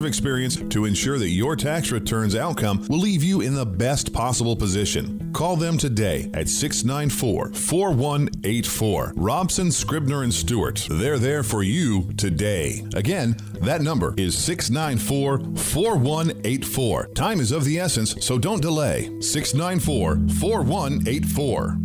experience to ensure that your tax return's outcome will leave you in the best possible position. Call them today at 694-4184. Robson, Scribner, and Stewart. They're there for you today. Again, that number is 694-4184. Time is of the essence, so don't delay. 694-4184.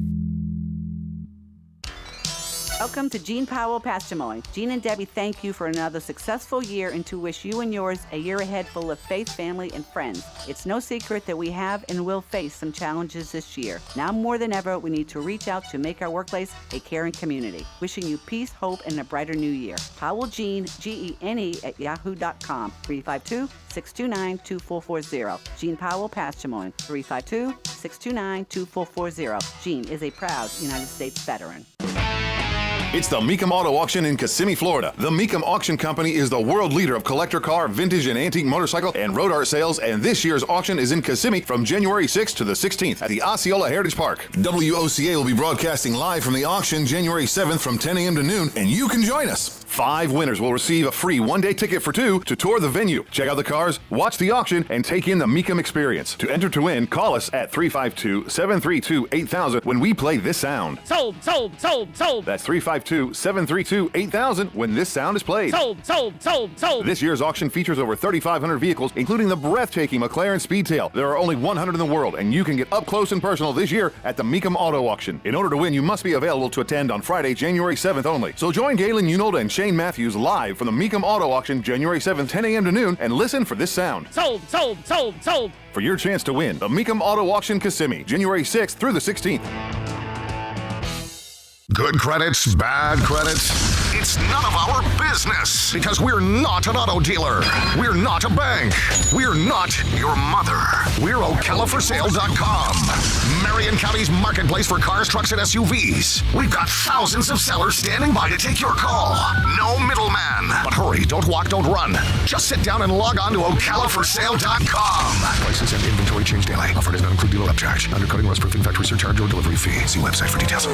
Welcome to Gene Powell Pasture Mowing. Gene and Debbie thank you for another successful year and to wish you and yours a year ahead full of faith, family, and friends. It's no secret that we have and will face some challenges this year. Now more than ever, we need to reach out to make our workplace a caring community. Wishing you peace, hope, and a brighter new year. Powell Gene, Gene at yahoo.com, 352-629-2440. Gene Powell Pasture Mowing, 352-629-2440. Gene is a proud United States veteran. It's the Mecum Auto Auction in Kissimmee, Florida. The Mecum Auction Company is the world leader of collector car, vintage, and antique motorcycle and road art sales, and this year's auction is in Kissimmee from January 6th to the 16th at the Osceola Heritage Park. WOCA will be broadcasting live from the auction January 7th from 10 a.m. to noon, and you can join us. 5 winners will receive a free one-day ticket for 2 to tour the venue. Check out the cars, watch the auction, and take in the Mecum experience. To enter to win, call us at 352-732-8000 when we play this sound. Sold, sold, sold, sold. That's 352-732-8000 when this sound is played. Sold, sold, sold, sold. This year's auction features over 3,500 vehicles, including the breathtaking McLaren Speedtail. There are only 100 in the world, and you can get up close and personal this year at the Mecum Auto Auction. In order to win, you must be available to attend on Friday, January 7th only. So join Galen Unolda and Shane Matthews live from the Mecum Auto Auction January 7th, 10 a.m. to noon, and listen for this sound. Sold, sold, sold, sold. For your chance to win the Mecum Auto Auction Kissimmee, January 6th through the 16th. Good credits, bad credits. It's none of our business because we're not an auto dealer. We're not a bank. We're not your mother. We're OcalaForSale.com, Marion County's marketplace for cars, trucks, and SUVs. We've got thousands of sellers standing by to take your call. No middleman. But hurry, don't walk, don't run. Just sit down and log on to OcalaForSale.com. Prices and inventory change daily. Offer does not include dealer upcharge, undercutting, rust-proofing, factory surcharge, or delivery fee. See website for details.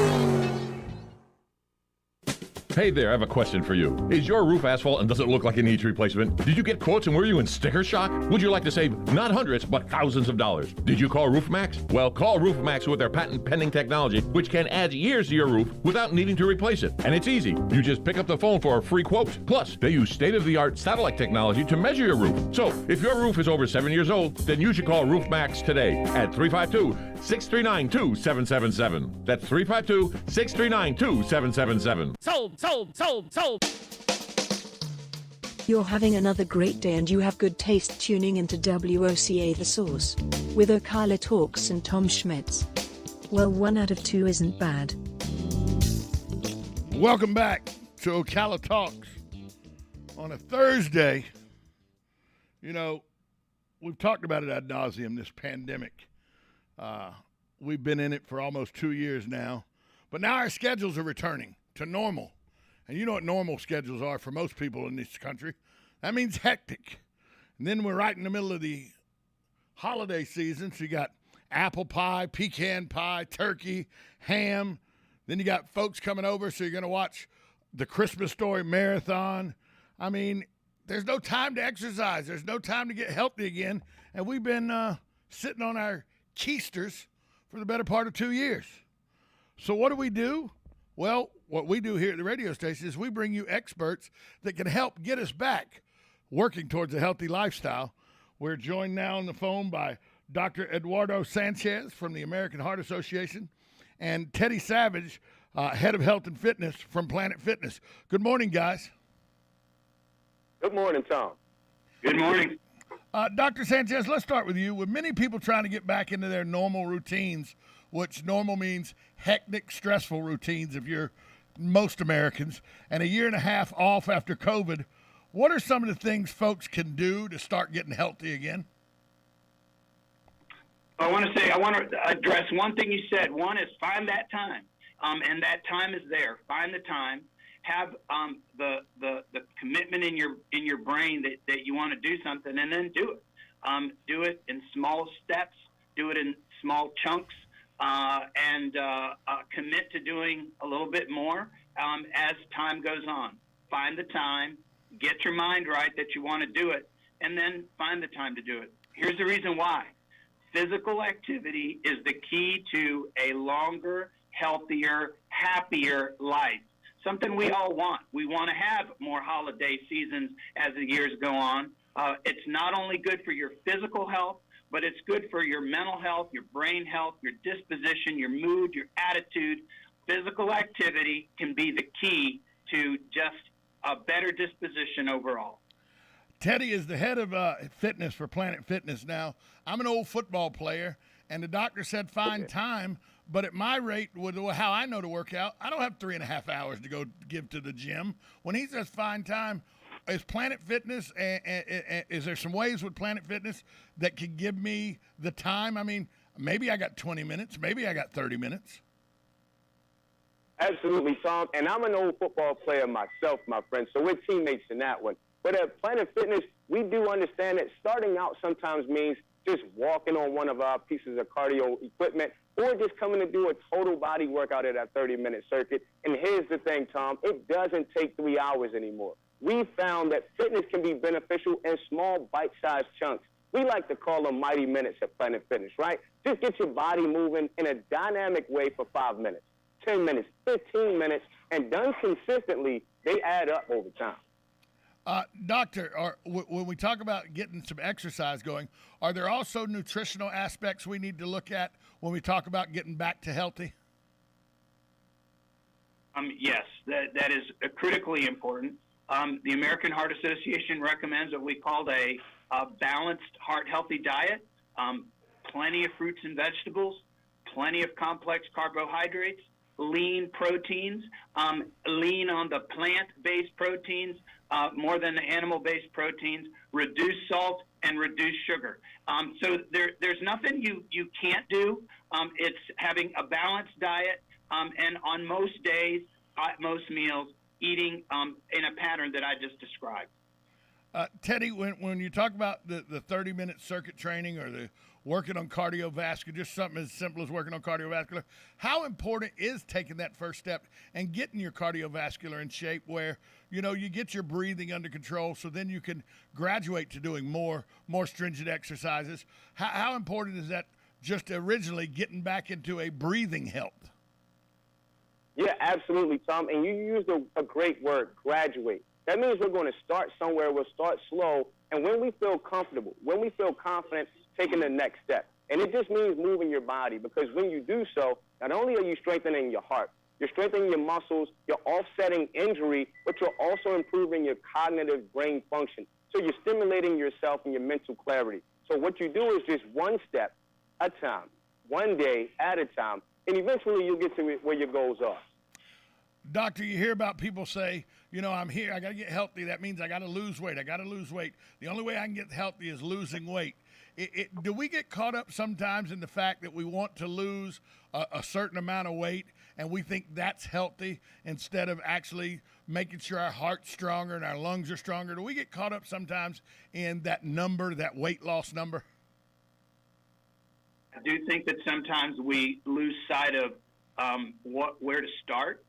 Hey there, I have a question for you. Is your roof asphalt and does it look like it needs replacement? Did you get quotes and were you in sticker shock? Would you like to save not hundreds, but thousands of dollars? Did you call RoofMax? Well, call RoofMax with their patent-pending technology, which can add years to your roof without needing to replace it. And it's easy. You just pick up the phone for a free quote. Plus, they use state-of-the-art satellite technology to measure your roof. So, if your roof is over 7 years old, then you should call RoofMax today at 352-639-2777. That's 352-639-2777. Sold, sold, sold, sold. You're having another great day and you have good taste tuning into WOCA The Source with Ocala Talks and Tom Schmitz. Well, 1 out of 2 isn't bad. Welcome back to Ocala Talks on a Thursday. You know, we've talked about it ad nauseum, this pandemic. We've been in it for almost 2 years now, but now our schedules are returning to normal. And you know what normal schedules are for most people in this country. That means hectic. And then we're right in the middle of the holiday season. So you got apple pie, pecan pie, turkey, ham. Then you got folks coming over, so you're going to watch the Christmas Story marathon. I mean, there's no time to exercise. There's no time to get healthy again. And we've been sitting on our keisters for the better part of 2 years. So what do? Well, what we do here at the radio station is we bring you experts that can help get us back working towards a healthy lifestyle. We're joined now on the phone by Dr. Eduardo Sanchez from the American Heart Association and Teddy Savage, head of health and fitness from Planet Fitness. Good morning, guys. Good morning, Tom. Good morning. Dr. Sanchez, let's start with you. With many people trying to get back into their normal routines, which normal means hectic, stressful routines if you're most Americans, and a year and a half off after COVID, what are some of the things folks can do to start getting healthy again? I want to address one thing you said. One is find that time, and that time is there. Find the time. Have the commitment in your brain that you want to do something, and then do it. Do it in small steps. Do it in small chunks. And commit to doing a little bit more as time goes on. Find the time, get your mind right that you want to do it, and then find the time to do it. Here's the reason why. Physical activity is the key to a longer, healthier, happier life. Something we all want. We want to have more holiday seasons as the years go on. It's not only good for your physical health, but it's good for your mental health, your brain health, your disposition, your mood, your attitude. Physical activity can be the key to just a better disposition overall. Teddy is the head of fitness for Planet Fitness. Now, I'm an old football player, and the doctor said find time, but at my rate, with how I know to work out, I don't have 3.5 hours to go give to the gym. When he says find time, is Planet Fitness, is there some ways with Planet Fitness that can give me the time? I mean, maybe I got 20 minutes, maybe I got 30 minutes. Absolutely, Tom. And I'm an old football player myself, my friend, so we're teammates in that one. But at Planet Fitness, we do understand that starting out sometimes means just walking on one of our pieces of cardio equipment or just coming to do a total body workout at that 30-minute circuit. And here's the thing, Tom, it doesn't take 3 hours anymore. We found that fitness can be beneficial in small bite-sized chunks. We like to call them mighty minutes at Planet Fitness, right? Just get your body moving in a dynamic way for 5 minutes, 10 minutes, 15 minutes, and done consistently, they add up over time. Doctor, when we talk about getting some exercise going, are there also nutritional aspects we need to look at when we talk about getting back to healthy? Yes, that is critically important. The American Heart Association recommends what we call a balanced heart-healthy diet, plenty of fruits and vegetables, plenty of complex carbohydrates, lean proteins, lean on the plant-based proteins, more than the animal-based proteins, reduce salt, and reduce sugar. So there's nothing you can't do. It's having a balanced diet, and on most days, at most meals, eating in a pattern that I just described. Teddy, when you talk about the 30-minute circuit training or the working on cardiovascular, just something as simple as working on cardiovascular, how important is taking that first step and getting your cardiovascular in shape where, you know, you get your breathing under control so then you can graduate to doing more stringent exercises? How important is that just originally getting back into a breathing health? Yeah, absolutely, Tom. And you used a great word, graduate. That means we're going to start somewhere. We'll start slow. And when we feel comfortable, when we feel confident, taking the next step. And it just means moving your body, because when you do so, not only are you strengthening your heart, you're strengthening your muscles, you're offsetting injury, but you're also improving your cognitive brain function. So you're stimulating yourself and your mental clarity. So what you do is just one step at a time, one day at a time, and eventually you'll get to where your goals are. Doctor, you hear about people say, you know, I'm here, I got to get healthy. That means I got to lose weight. I got to lose weight. The only way I can get healthy is losing weight. Do we get caught up sometimes in the fact that we want to lose a certain amount of weight and we think that's healthy instead of actually making sure our heart's stronger and our lungs are stronger? Do we get caught up sometimes in that number, that weight loss number? I do think that sometimes we lose sight of where to start.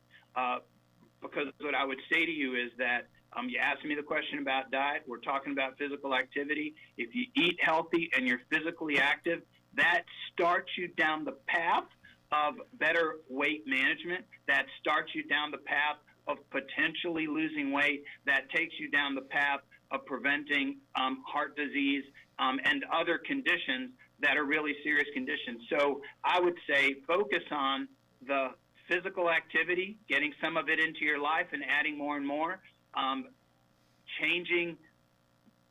Because what I would say to you is that you asked me the question about diet. We're talking about physical activity. If you eat healthy and you're physically active, that starts you down the path of better weight management. That starts you down the path of potentially losing weight. That takes you down the path of preventing heart disease and other conditions that are really serious conditions. So I would say focus on the physical activity, getting some of it into your life and adding more and more, changing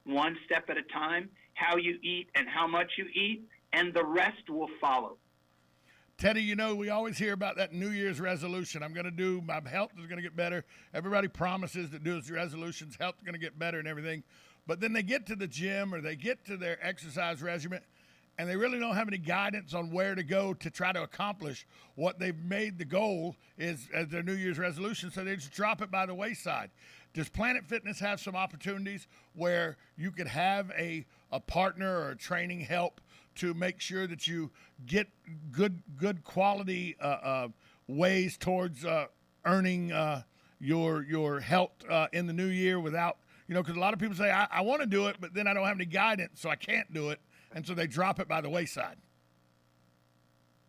one step at a time, how you eat and how much you eat, and the rest will follow. Teddy, you know, we always hear about that New Year's resolution. I'm going to do, my health is going to get better. Everybody promises to do his resolutions, health is going to get better and everything. But then they get to the gym or they get to their exercise regimen, and they really don't have any guidance on where to go to try to accomplish what they've made the goal is as their New Year's resolution, so they just drop it by the wayside. Does Planet Fitness have some opportunities where you could have a partner or a training help to make sure that you get good quality ways towards earning your health in the new year without because a lot of people say, I want to do it, but then I don't have any guidance, so I can't do it. And so they drop it by the wayside.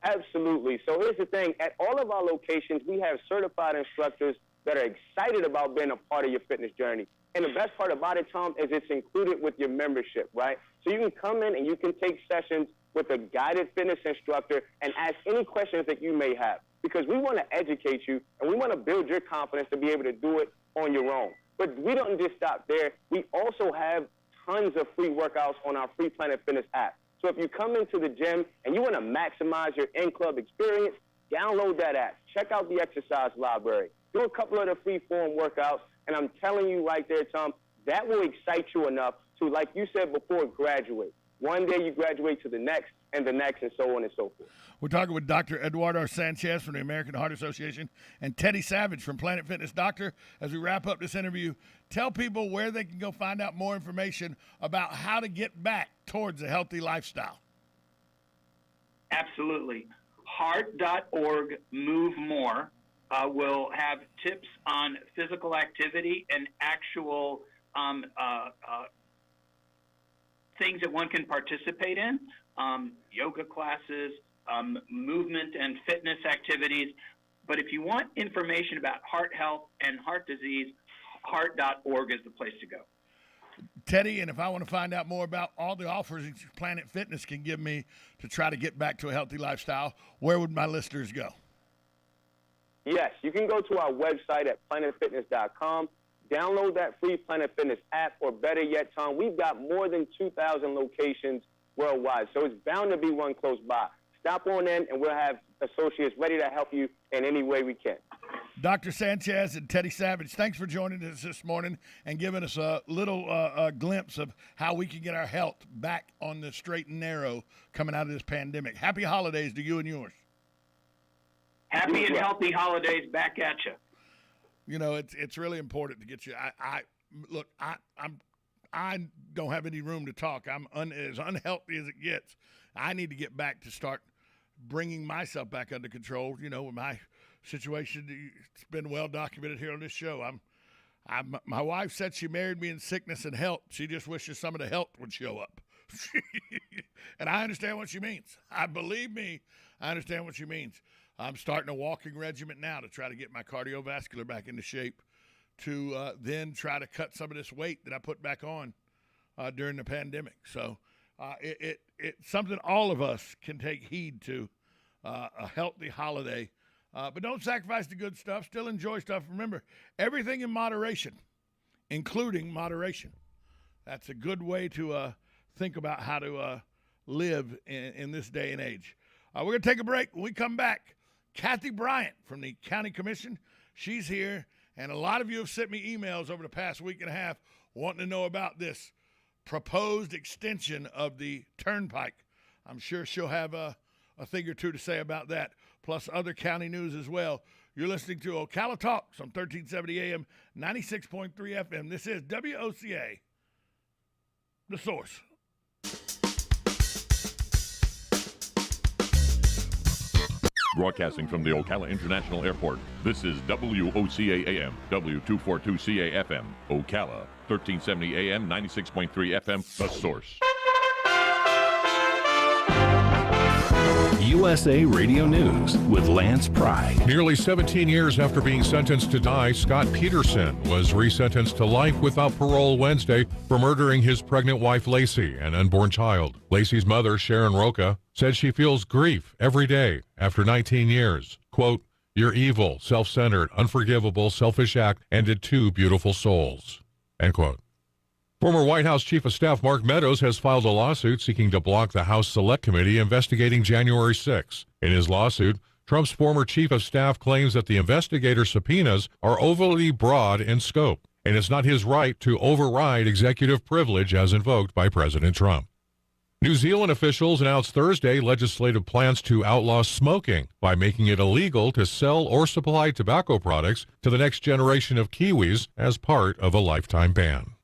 Absolutely. So here's the thing. At all of our locations, we have certified instructors that are excited about being a part of your fitness journey. And the best part about it, Tom, is it's included with your membership, right? So you can come in and you can take sessions with a guided fitness instructor and ask any questions that you may have, because we want to educate you and we want to build your confidence to be able to do it on your own. But we don't just stop there. We also have tons of free workouts on our Free Planet Fitness app. So if you come into the gym and you want to maximize your in-club experience, download that app. Check out the exercise library. Do a couple of the free form workouts, and I'm telling you right there, Tom, that will excite you enough to, like you said before, graduate. One day you graduate to the next, and so on and so forth. We're talking with Dr. Eduardo Sanchez from the American Heart Association and Teddy Savage from Planet Fitness. Doctor, as we wrap up this interview, tell people where they can go find out more information about how to get back towards a healthy lifestyle. Absolutely. Heart.org Move More will have tips on physical activity and actual things that one can participate in, yoga classes, movement and fitness activities. But if you want information about heart health and heart disease, heart.org is the place to go. Teddy, and if I want to find out more about all the offers that Planet Fitness can give me to try to get back to a healthy lifestyle, where would my listeners go? Yes, you can go to our website at planetfitness.com, download that free Planet Fitness app, or better yet, Tom, we've got more than 2,000 locations worldwide, so it's bound to be one close by. Stop on in, and we'll have associates ready to help you in any way we can. Dr. Sanchez and Teddy Savage, thanks for joining us this morning and giving us a little glimpse of how we can get our health back on the straight and narrow coming out of this pandemic. Happy holidays to you and yours. Happy and healthy holidays back at you. You know, it's really important to get you. I don't have any room to talk. I'm as unhealthy as it gets. I need to get back to start bringing myself back under control. You know, with my situation, it's been well documented here on this show. My wife said she married me in sickness and health. She just wishes some of the health would show up. And I understand what she means. Believe me, I understand what she means. I'm starting a walking regimen now to try to get my cardiovascular back into shape, to then try to cut some of this weight that I put back on during the pandemic. So it's something all of us can take heed to, a healthy holiday. But don't sacrifice the good stuff. Still enjoy stuff. Remember, everything in moderation, including moderation. That's a good way to think about how to live in this day and age. We're going to take a break. When we come back, Kathy Bryant from the County Commission, she's here. And a lot of you have sent me emails over the past week and a half wanting to know about this proposed extension of the turnpike. I'm sure she'll have a thing or two to say about that, plus other county news as well. You're listening to Ocala Talks on 1370 AM, 96.3 FM. This is WOCA, The Source. Broadcasting from the Ocala International Airport, this is WOCA AM, W242CA FM, Ocala, 1370 AM, 96.3 FM, The Source. USA Radio News with Lance Pry. Nearly 17 years after being sentenced to die, Scott Peterson was resentenced to life without parole Wednesday for murdering his pregnant wife Lacey and unborn child. Lacey's mother, Sharon Roca, said she feels grief every day after 19 years. Quote, "Your evil, self-centered, unforgivable, selfish act ended two beautiful souls." End quote. Former White House Chief of Staff Mark Meadows has filed a lawsuit seeking to block the House Select Committee investigating January 6. In his lawsuit, Trump's former Chief of Staff claims that the investigator subpoenas are overly broad in scope, and it's not his right to override executive privilege as invoked by President Trump. New Zealand officials announced Thursday legislative plans to outlaw smoking by making it illegal to sell or supply tobacco products to the next generation of Kiwis as part of a lifetime ban.